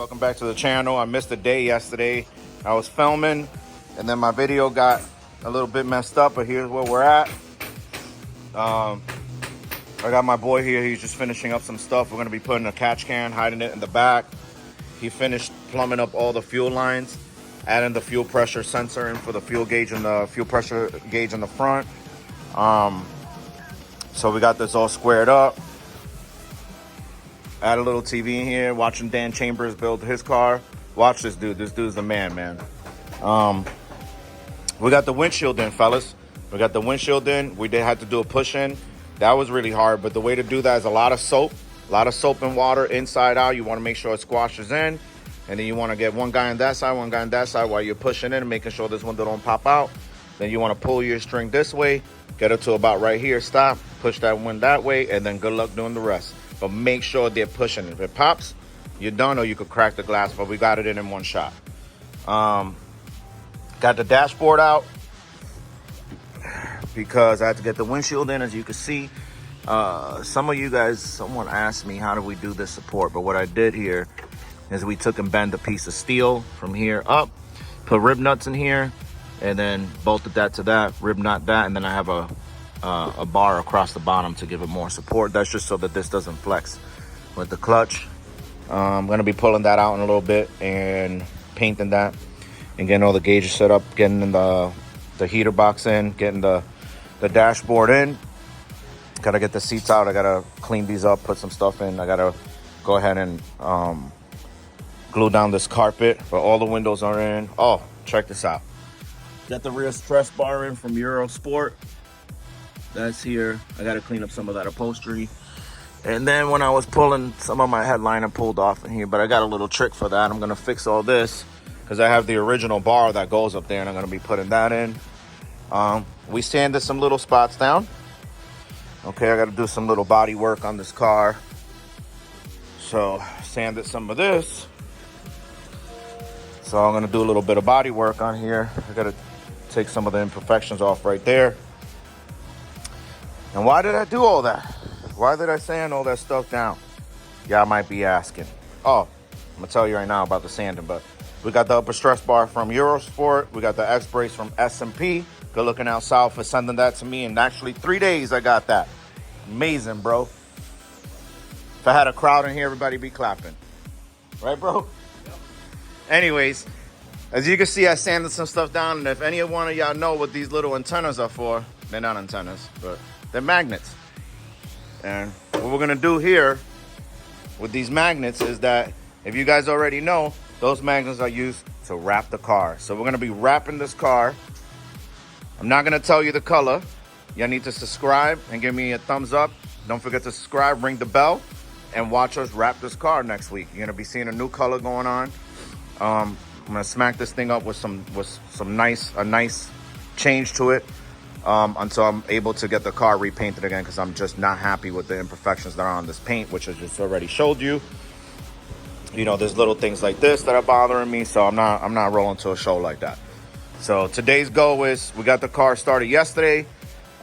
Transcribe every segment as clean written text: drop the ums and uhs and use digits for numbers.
welcome back to the channel. I missed a day yesterday. I was filming and then my video got a little bit messed up, but here's where we're at. I got my boy here. He's just finishing up some stuff. We're gonna be putting a catch can, hiding it in the back. He finished plumbing up all the fuel lines, adding the fuel pressure sensor in for the fuel gauge and the fuel pressure gauge in the front. So we got this all squared up. Add a little TV in here, watching Dan Chambers build his car. Watch this dude. This dude's the man. We got the windshield in, fellas. We got the windshield in. We did have to do a push in. That was really hard, but the way to do that is a lot of soap and water inside out. You want to make sure it squashes in, and then you want to get one guy on that side, one guy on that side while you're pushing in and making sure this window don't pop out. Then you want to pull your string this way, get it to about right here, stop, push that one that way, and then good luck doing the rest. But make sure they're pushing. If it pops, you're done, or you could crack the glass, but we got it in one shot. Got the dashboard out because I had to get the windshield in. As you can see, some of you guys, someone asked me how do we do this support, but what I did here is we took and bent a piece of steel from here up, put rib nuts in here, and then bolted that to that, rib nut that, and then I have a bar across the bottom to give it more support. That's just so that this doesn't flex with the clutch. I'm gonna be pulling that out in a little bit and painting that and getting all the gauges set up, getting the heater box in, getting the dashboard in. Gotta get the seats out. I gotta clean these up, put some stuff in. I gotta go ahead and glue down this carpet, but all the windows are in. Oh, check this out. Got the rear stress bar in from Eurosport. That's here. I got to clean up some of that upholstery. And then when I was pulling, some of my headliner pulled off in here, but I got a little trick for that. I'm going to fix all this because I have the original bar that goes up there, and I'm going to be putting that in. We sanded some little spots down. Okay, I got to do some little body work on this car. So sanded some of this. So I'm going to do a little bit of body work on here. I got to take some of the imperfections off right there. And why did I do all that? Why did I sand all that stuff down? Y'all might be asking. Oh, I'm gonna tell you right now about the sanding, but we got the upper stress bar from Eurosport. We got the X-Brace from S&P. Good looking out south for sending that to me. And actually 3 days I got that. Amazing, bro. If I had a crowd in here, everybody be clapping. Right, bro? Yep. Anyways, as you can see, I sanded some stuff down. And if any one of y'all know what these little antennas are for, they're not antennas, but they're magnets. And what we're gonna do here with these magnets is that, if you guys already know, those magnets are used to wrap the car. So we're gonna be wrapping this car. I'm not gonna tell you the color. Y'all need to subscribe and give me a thumbs up. Don't forget to subscribe, ring the bell, and watch us wrap this car next week. You're gonna be seeing a new color going on. I'm gonna smack this thing up with a nice change to it. Until I'm able to get the car repainted again, because I'm just not happy with the imperfections that are on this paint, which I just already showed you. You know, there's little things like this that are bothering me, so I'm not rolling to a show like that. So today's goal is, we got the car started yesterday.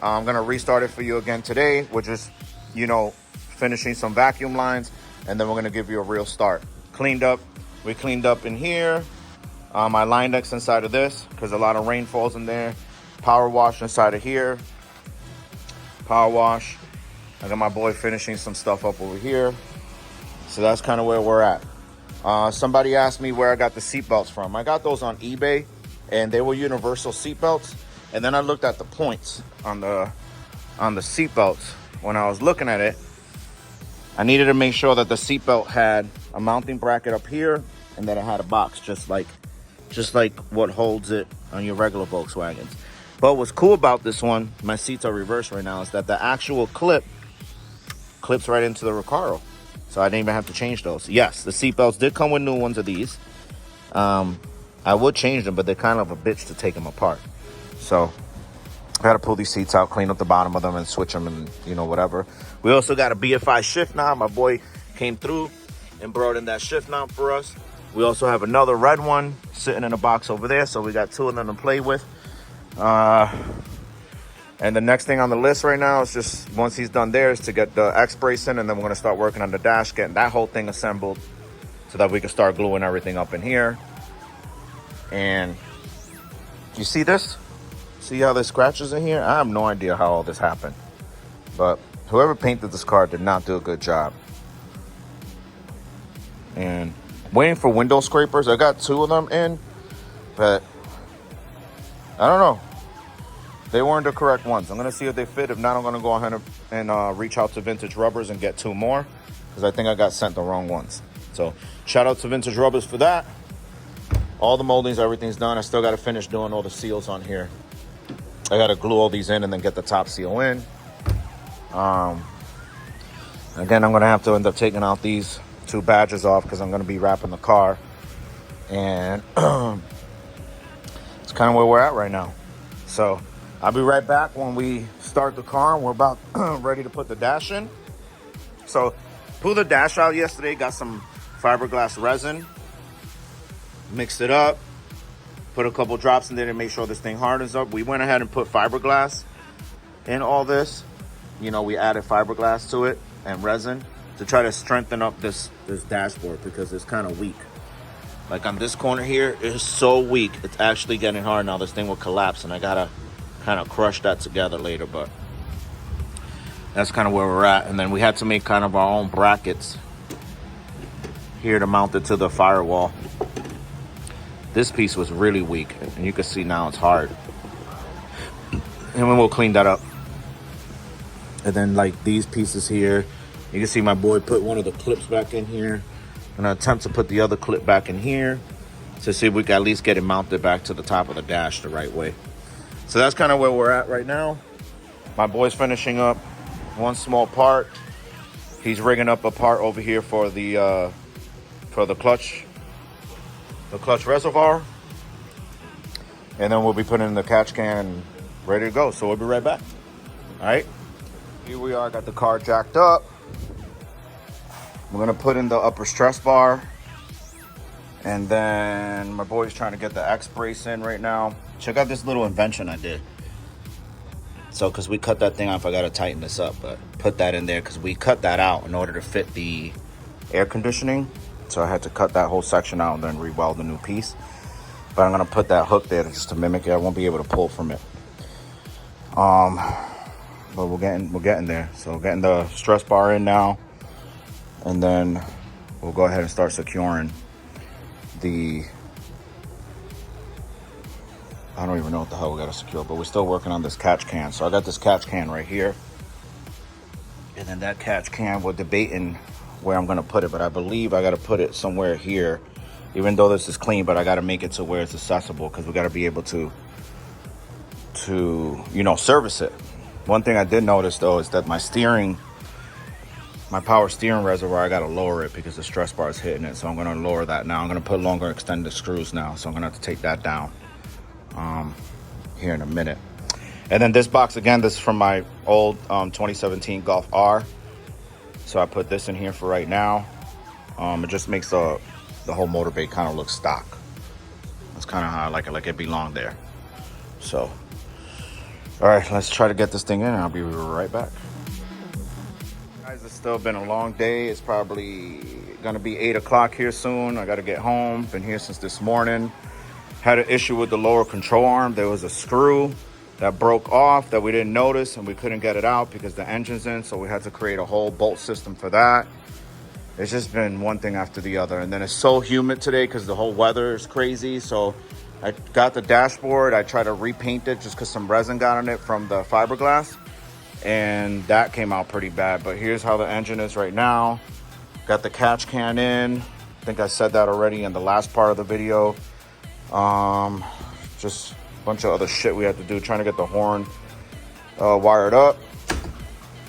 I'm gonna restart it for you again today, which is, you know, finishing some vacuum lines, and then we're gonna give you a real start. We cleaned up in here. My line decks inside of this, because a lot of rain falls in there. Power wash inside of here. Power wash. I got my boy finishing some stuff up over here. So that's kind of where we're at. Somebody asked me where I got the seat belts from. I got those on eBay, and they were universal seat belts. And then I looked at the points on the seat belts. When I was looking at it, I needed to make sure that the seat belt had a mounting bracket up here, and that it had a box, just like what holds it on your regular Volkswagens. But what's cool about this one, my seats are reversed right now, is that the actual clips right into the Recaro. So I didn't even have to change those. Yes, the seat belts did come with new ones of these. I would change them, but they're kind of a bitch to take them apart. So I got to pull these seats out, clean up the bottom of them, and switch them, and, you know, whatever. We also got a BFI shift knob. My boy came through and brought in that shift knob for us. We also have another red one sitting in a box over there, so we got two of them to play with. And the next thing on the list right now is just, once he's done there, is to get the X-Brace in, and then we're going to start working on the dash, getting that whole thing assembled. so that we can start gluing everything up in here. And you see this? See how there's scratches in here? I have no idea how all this happened, but whoever painted this car did not do a good job. And waiting for window scrapers. I got 2 of them in, but I don't know. They weren't the correct ones. I'm gonna see if they fit. If not, I'm gonna go ahead and reach out to Vintage Rubbers and get 2 more, because I think I got sent the wrong ones. So shout out to Vintage Rubbers for that. All the moldings, everything's done. I still gotta finish doing all the seals on here. I gotta glue all these in and then get the top seal in. Again, I'm gonna have to end up taking out these 2 badges off because I'm gonna be wrapping the car. And it's kind of where we're at right now. So I'll be right back when we start the car and we're about ready to put the dash in. So pulled the dash out yesterday, got some fiberglass resin, mixed it up, put a couple drops in there to make sure this thing hardens up. We went ahead and put fiberglass in all this. You know, we added fiberglass to it and resin to try to strengthen up this dashboard because it's kind of weak. Like on this corner here, it's so weak. It's actually getting hard now. This thing will collapse and I gotta kind of crush that together later, but that's kind of where we're at. And then we had to make kind of our own brackets here to mount it to the firewall. This piece was really weak, and you can see now it's hard. And then we'll clean that up. And then like these pieces here, you can see my boy put one of the clips back in here. I'm gonna attempt to put the other clip back in here to see if we can at least get it mounted back to the top of the dash the right way. So that's kind of where we're at right now. My boy's finishing up one small part. He's rigging up a part over here for the clutch reservoir. And then we'll be putting in the catch can ready to go. So we'll be right back. All right. Here we are, got the car jacked up. We're gonna put in the upper stress bar. And then my boy's trying to get the X brace in right now. Check out this little invention I did. So, cause we cut that thing off, I gotta tighten this up, but put that in there cause we cut that out in order to fit the air conditioning. So I had to cut that whole section out and then re-weld a new piece. But I'm gonna put that hook there just to mimic it. I won't be able to pull from it. But we're getting there. So getting the stress bar in now. And then we'll go ahead and start securing the, I don't even know what the hell we gotta secure, but we're still working on this catch can. So I got this catch can right here. And then that catch can, we're debating where I'm gonna put it, but I believe I gotta put it somewhere here. Even though this is clean, but I gotta make it to where it's accessible because we gotta be able to you know, service it. One thing I did notice though is that my power steering reservoir, I gotta lower it because the stress bar is hitting it. So I'm gonna lower that now. I'm gonna put longer extended screws now. So I'm gonna have to take that down here in a minute. And then this box, again, this is from my old 2017 Golf R. So I put this in here for right now. It just makes the whole motor bay kind of look stock. That's kind of how I like it belonged there. So, all right, let's try to get this thing in and I'll be right back. Guys, it's still been a long day. It's probably gonna be 8 o'clock here soon. I gotta get home. Been here since this morning. Had an issue with the lower control arm. There was a screw that broke off that we didn't notice and we couldn't get it out because the engine's in. So we had to create a whole bolt system for that. It's just been one thing after the other. And then it's so humid today because the whole weather is crazy. So I got the dashboard. I tried to repaint it just because some resin got on it from the fiberglass. And that came out pretty bad. But here's how the engine is right now. Got the catch can in. I think I said that already in the last part of the video. Just a bunch of other shit we had to do. Trying to get the horn wired up.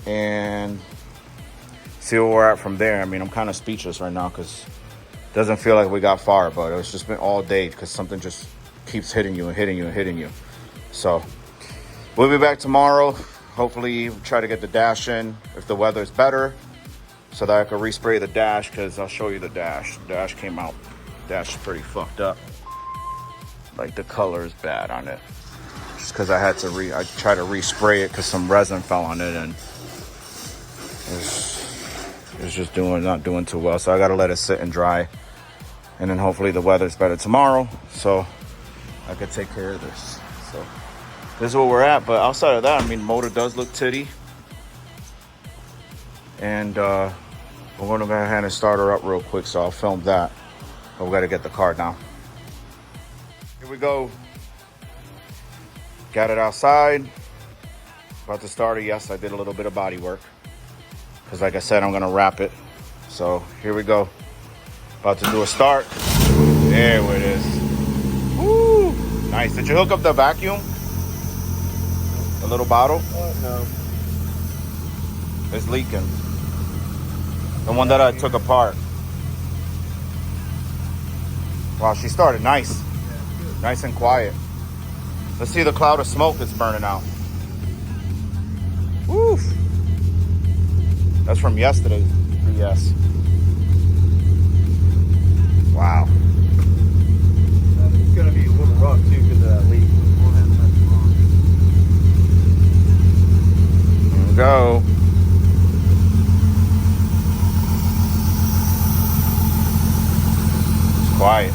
And see where we're at from there. I mean, I'm kind of speechless right now because it doesn't feel like we got far, but it's just been all day because something just keeps hitting you and hitting you and hitting you. So we'll be back tomorrow. Hopefully try to get the dash in if the weather is better so that I can respray the dash because I'll show you the dash. The dash came out. The dash is pretty fucked up. Like the color is bad on it. Just because I had to I tried to respray it because some resin fell on it and it's just not doing too well. So I got to let it sit and dry. And then hopefully the weather's better tomorrow, so I could take care of this. So this is where we're at. But outside of that, I mean, motor does look titty. And we're gonna go ahead and start her up real quick, so I'll film that. But we gotta get the car down. Here we go. Got it outside. About to start it. Yes, I did a little bit of body work, because like I said, I'm gonna wrap it. So here we go. About to do a start. There it is. Woo! Nice. Did you hook up the vacuum? The little bottle? No. It's leaking. The one that I took apart. Wow, she started nice. Nice and quiet. Let's see the cloud of smoke that's burning out. Woof. That's from yesterday's BS. Wow. It's gonna be a little rough too because of that leak. We'll have that tomorrow. Here we go. It's quiet.